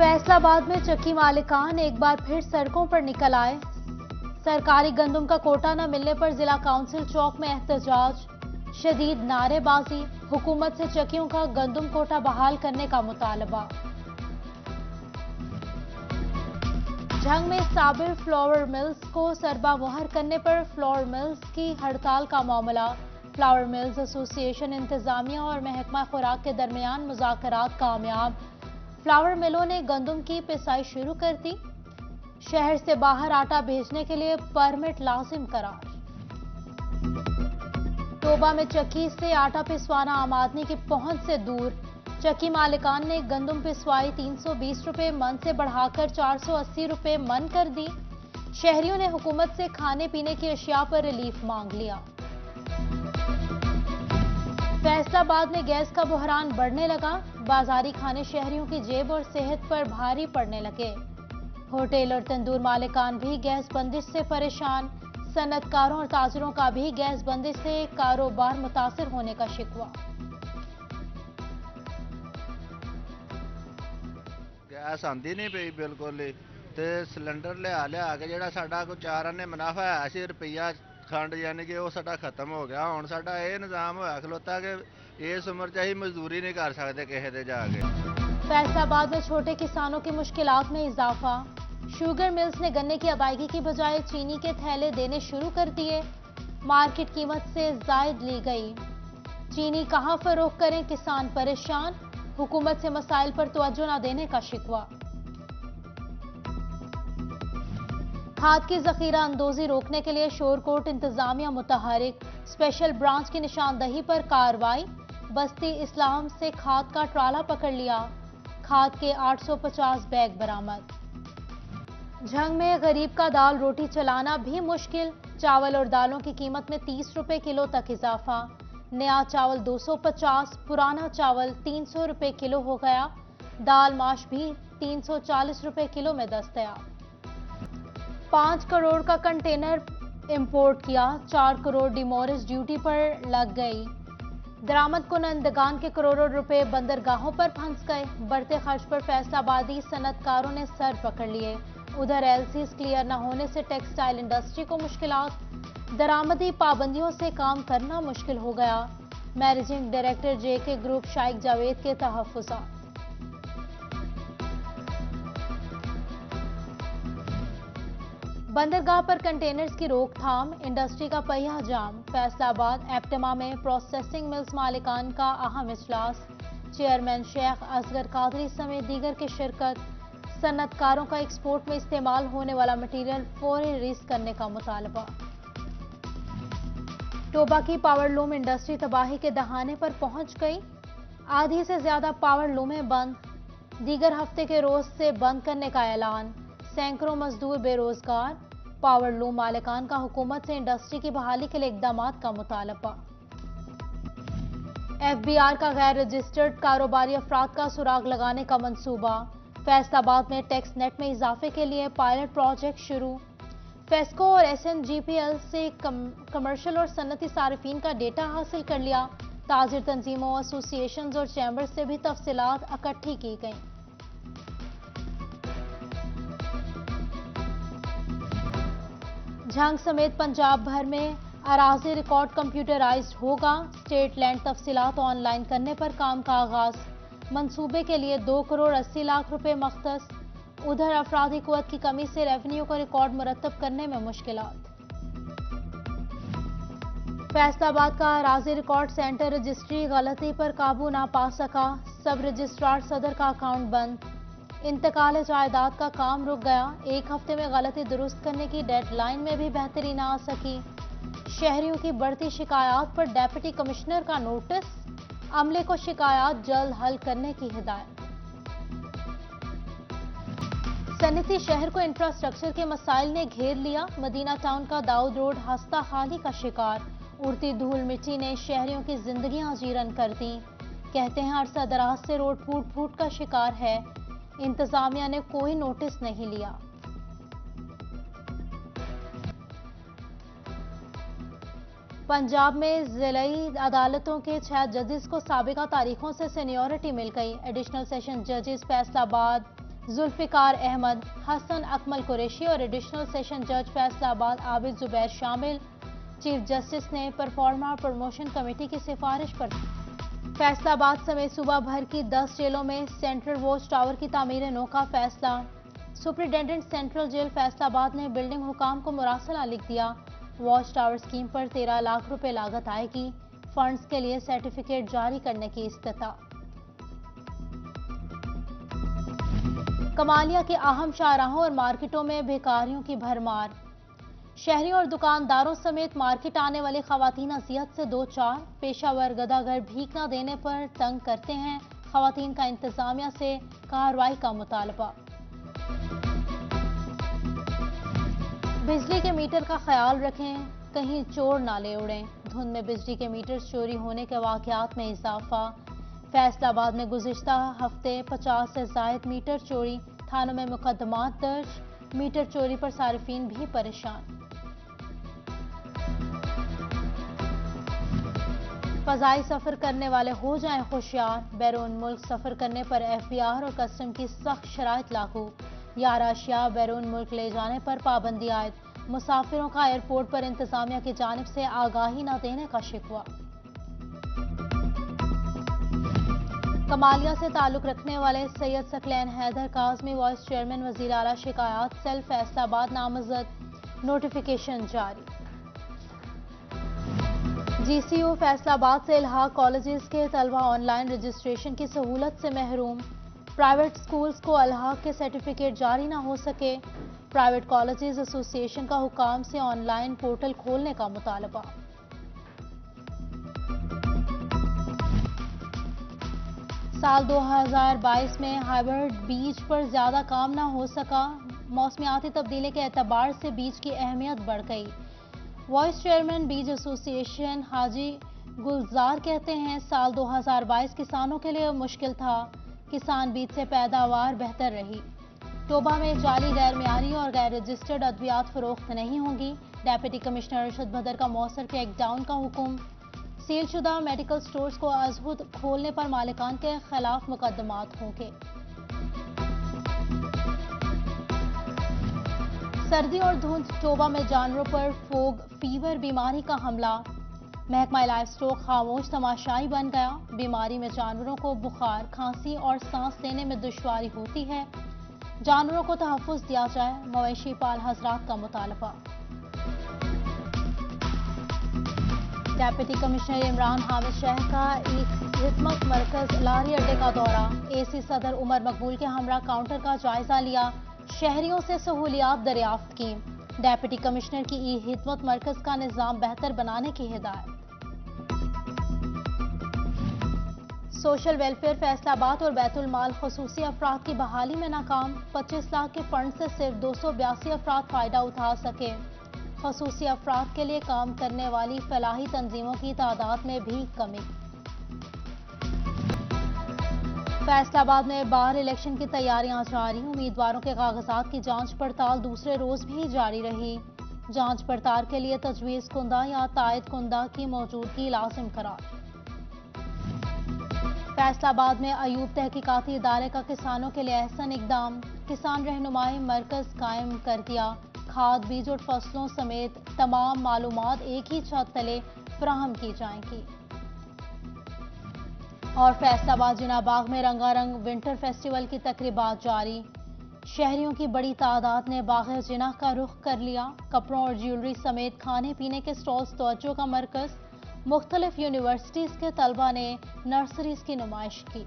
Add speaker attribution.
Speaker 1: फैसलाबाद में चक्की मालिकान एक बार फिर सड़कों पर निकल आए। सरकारी गंदम का कोटा न मिलने पर जिला काउंसिल चौक में एहतजाज, शदीद नारेबाजी, हुकूमत से चक्कियों का गंदम कोटा बहाल करने का मुतालबा। झंग में साबिर फ्लावर मिल्स को सरबा मुहर करने पर फ्लावर मिल्स की हड़ताल का मामला। फ्लावर मिल्स एसोसिएशन, इंतजामिया और महकमा खुराक के दरमियान मुज़ाकरात कामयाब। फ्लावर मिलों ने गंदम की पिसाई शुरू कर दी। शहर से बाहर आटा भेजने के लिए परमिट लाजिम करार। टोबा में चक्की से आटा पिसवाना आम आदमी की पहुंच से दूर। चक्की मालिकान ने गंदम पिसवाई 320 रुपए मन से बढ़ाकर 480 रुपए मन कर दी। शहरियों ने हुकूमत से खाने पीने की अशिया पर रिलीफ मांग लिया। फैसलाबाद में गैस का बुहरान बढ़ने लगा। बाजारी खाने शहरियों की जेब और सेहत पर भारी पड़ने लगे। होटल और तंदूर मालिकान भी गैस बंदिश से परेशान। सनतकारों और ताजरों का भी गैस बंदिश से कारोबार मुतासिर होने का शिकवा।
Speaker 2: गैस आंदी नहीं पई बिल्कुल ही ते सिलेंडर लिया के ਜਿਹੜਾ ਸਾਡਾ ਕੋਈ 4 ਆਨੇ ਮੁਨਾਫਾ ਹੈ ਸੀ ਰੁਪਈਆ खंड यानी कि वो साडा खत्म हो गया। हुण साडा ये निजाम होया खलोता कि इस उम्र च असीं मजदूरी नहीं कर सकते किसी दे जाके।
Speaker 1: फैसलाबाद में छोटे किसानों की मुश्किलात में इजाफा। शुगर मिल्स ने गन्ने की अदायगी की बजाय चीनी के थैले देने शुरू कर दिए। मार्केट कीमत से जायद ली गई। चीनी कहां फरोख्त करें, किसान परेशान। हुकूमत से मसाइल पर तवज्जो न देने का शिकवा। खाद की जखीरा अंदोजी रोकने के लिए शोरकोट इंतजामिया मुतहरिक। स्पेशल ब्रांच की निशानदही पर कार्रवाई। बस्ती इस्लाम से खाद का ट्राला पकड़ लिया। खाद के 850 बैग बरामद। झंग में गरीब का दाल रोटी चलाना भी मुश्किल। चावल और दालों की कीमत में 30 रुपए किलो तक इजाफा। नया चावल 250, पुराना चावल 300 रुपए किलो हो गया। दाल माश भी 340 रुपए किलो में दस्तयाब। 5 करोड़ का कंटेनर इंपोर्ट किया। 4 करोड़ डिमोरिस ड्यूटी पर लग गई। दरामद कुनंदगान के करोड़ों रुपए बंदरगाहों पर फंस गए। बढ़ते खर्च पर फैसलाबादी सनतकारों ने सर पकड़ लिए। उधर एलसीज क्लियर न होने से टेक्सटाइल इंडस्ट्री को मुश्किलात। दरामदी पाबंदियों से काम करना मुश्किल हो गया। Managing director JK group Shaikh Javed के तहफ्फुज़ात। बंदरगाह पर कंटेनर्स की रोकथाम, इंडस्ट्री का पहिया जाम। फैसलाबाद एप्टमा में प्रोसेसिंग मिल्स मालिकान का अहम इजलास। चेयरमैन शेख असगर कादरी समेत दीगर की शिरकत। सनतकारों का एक्सपोर्ट में इस्तेमाल होने वाला मटीरियल फौरी रिलीज करने का मुतालबा। टोबा की पावर लूम इंडस्ट्री तबाही के दहाने पर पहुंच गई। आधी से ज्यादा पावर लूमें बंद। दीगर हफ्ते के रोज से बंद करने का ऐलान। सैकड़ों मजदूर बेरोजगार। पावर लूम मालिकान का हुकूमत से इंडस्ट्री की बहाली के लिए इकदामात का मुतालबा। एफबीआर का गैर रजिस्टर्ड कारोबारी अफराद का सुराग लगाने का मंसूबा। फैसलाबाद में टैक्स नेट में इजाफे के लिए पायलट प्रोजेक्ट शुरू। फेस्को और एसएनजीपीएल से कमर्शियल और सनती सारिफीन का डेटा हासिल कर लिया। ताजिर तंजीमों, एसोसिएशंस और चैम्बर से भी तफसीलात इकट्ठी की गई। झंग समेत पंजाब भर में अराजी रिकॉर्ड कंप्यूटराइज्ड होगा। स्टेट लैंड तफसीलात ऑनलाइन करने पर काम का आगाज। मंसूबे के लिए 2 करोड़ 80 लाख रुपए मख्तस। उधर अफरादी कुव्वत की कमी से रेवेन्यू को रिकॉर्ड मुरतब करने में मुश्किलात। फैसलाबाद का अराजी रिकॉर्ड सेंटर रजिस्ट्री गलती पर काबू ना पा सका। सब रजिस्ट्रार सदर का अकाउंट बंद। इंतकाल जायदाद का काम रुक गया। एक हफ्ते में गलती दुरुस्त करने की डेडलाइन में भी बेहतरी ना आ सकी। शहरियों की बढ़ती शिकायत पर डेप्यूटी कमिश्नर का नोटिस। अमले को शिकायत जल्द हल करने की हिदायत। सनती शहर को इंफ्रास्ट्रक्चर के मसाइल ने घेर लिया। मदीना टाउन का दाऊद रोड हस्ता खाली का शिकार। उड़ती धूल मिट्टी ने शहरियों की जिंदगियां जीरन कर दी। कहते हैं अरसा दराज से रोड फूट फूट का शिकार है। इंतजामिया ने कोई नोटिस नहीं लिया। पंजाब में जिलाई अदालतों के 6 जजेस को साबिका तारीखों से सीनियरिटी मिल गई। एडिशनल सेशन जजेस फैसलाबाद, जुल्फिकार अहमद, हसन अकमल कुरैशी और एडिशनल सेशन जज फैसलाबाद आबिद जुबैर शामिल। चीफ जस्टिस ने परफॉर्मा प्रमोशन कमेटी की सिफारिश पर फैसलाबाद समेत सूबा भर की 10 जेलों में सेंट्रल वॉच टावर की तामीर नो का फैसला। सुपरिटेंडेंट सेंट्रल जेल फैसलाबाद ने बिल्डिंग हुकाम को मुरासला लिख दिया। वॉच टावर स्कीम पर 13 लाख रुपए लागत आएगी। फंड्स के लिए सर्टिफिकेट जारी करने की इस्तिता। कमालिया के अहम शाहराहों और मार्केटों में बेकारियों की भरमार। शहरियों और दुकानदारों समेत मार्केट आने वाली खवातीन अजियत से दो चार। पेशावर गदागर भीख न देने पर तंग करते हैं। खवातीन का इंतजामिया से कार्रवाई का मुतालबा। बिजली के मीटर का ख्याल रखें, कहीं चोर ना ले उड़ें। धुंध में बिजली के मीटर चोरी होने के वाकयात में इजाफा। फैसलाबाद में गुज़िश्ता हफ्ते 50 से ज़ायद मीटर चोरी। थानों में मुकदमात दर्ज। मीटर चोरी पर सारिफीन भी परेशान। फ़ज़ाई सफ़र करने वाले हो जाएं होशियार। बैरून मुल्क सफ़र करने पर एफबीआर और कस्टम की सख्त शराइत लागू। 11 अशिया बैरून मुल्क ले जाने पर पाबंदी आयद। मुसाफिरों का एयरपोर्ट पर इंतजामिया की जानिब से आगाही न देने का शिकवा। कमालिया से ताल्लुक रखने वाले सैयद सकलैन हैदर काज़मी वाइस चेयरमैन वज़ीर आला शिकायत सेल फैसलाबाद नामजद। नोटिफिकेशन जारी। जीसीयू फैसलाबाद से इल्हाक कॉलेजेस के तलबा ऑनलाइन रजिस्ट्रेशन की सहूलत से महरूम। प्राइवेट स्कूल्स को इल्हाक के सर्टिफिकेट जारी न हो सके। प्राइवेट कॉलेजेस एसोसिएशन का हुकाम से ऑनलाइन पोर्टल खोलने का मुतालबा। साल 2022 में हाइब्रिड बीज पर ज्यादा काम न हो सका। मौसमियाती तब्दीली के एतबार से बीज की अहमियत बढ़ गई। वाइस चेयरमैन बीज एसोसिएशन हाजी गुलजार कहते हैं, साल 2022 किसानों के लिए मुश्किल था। किसान बीज से पैदावार बेहतर रही। टोबा में जाली, गैर मियारी और गैर रजिस्टर्ड अद्वियात फरोख्त नहीं होंगी। डेप्यूटी कमिश्नर अरशद बदर का मौसर क्रैकडाउन का हुक्म। सीलशुदा मेडिकल स्टोर्स को अज़हुद खोलने पर मालिकान के खिलाफ मुकदमात होंगे। सर्दी और धुंध, टोबा में जानवरों पर फोग फीवर बीमारी का हमला। महकमा लाइफ स्टॉक खामोश तमाशाई बन गया। बीमारी में जानवरों को बुखार, खांसी और सांस लेने में दुश्वारी होती है। जानवरों को तहफ़्फ़ुज़ दिया जाए, मवेशी पाल हजरात का मुतालबा। डेप्यूटी कमिश्नर इमरान हामिद शहर का एक खिदमत मरकज लारी अड्डे का दौरा। एसी सदर उमर मकबूल के हमरा काउंटर का जायजा लिया। शहरियों से सहूलियात दरियाफ्त की। डेप्यूटी कमिश्नर की ई खिदमत मरकज का निज़ाम बेहतर बनाने की हिदायत। सोशल वेलफेयर फैसलाबाद और बैतुल माल खसूसी अफराद की बहाली में नाकाम। 25 लाख के फंड से सिर्फ 282 अफराद फायदा उठा सके। खसूसी अफराद के लिए काम करने वाली फलाही तंजीमों की तादाद में भी कमी। फैसलाबाद में बार इलेक्शन की तैयारियां जारी। उम्मीदवारों के कागजात की जांच पड़ताल दूसरे रोज भी जारी रही। जांच पड़ताल के लिए तजवीज़ कुंदा या तायद कुंदा की मौजूदगी लाजिम करार। फैसलाबाद में अयूब तहकीकाती इदारे का किसानों के लिए अहसन इकदाम। किसान रहनुमाई मरकज कायम कर दिया। खाद, बीज और फसलों समेत तमाम मालूमात एक ही छत तले फराहम की जाएंगी। और फैसलाबाद जिनाबाग में रंगारंग विंटर फेस्टिवल की तकरीबात जारी। शहरियों की बड़ी तादाद ने बाग़ जिना का रुख कर लिया। कपड़ों और ज्वेलरी समेत खाने पीने के स्टॉल्स तवज्जो का मरकज। मुख्तलिफ यूनिवर्सिटीज़ के तलबा ने नर्सरीज की नुमाइश की।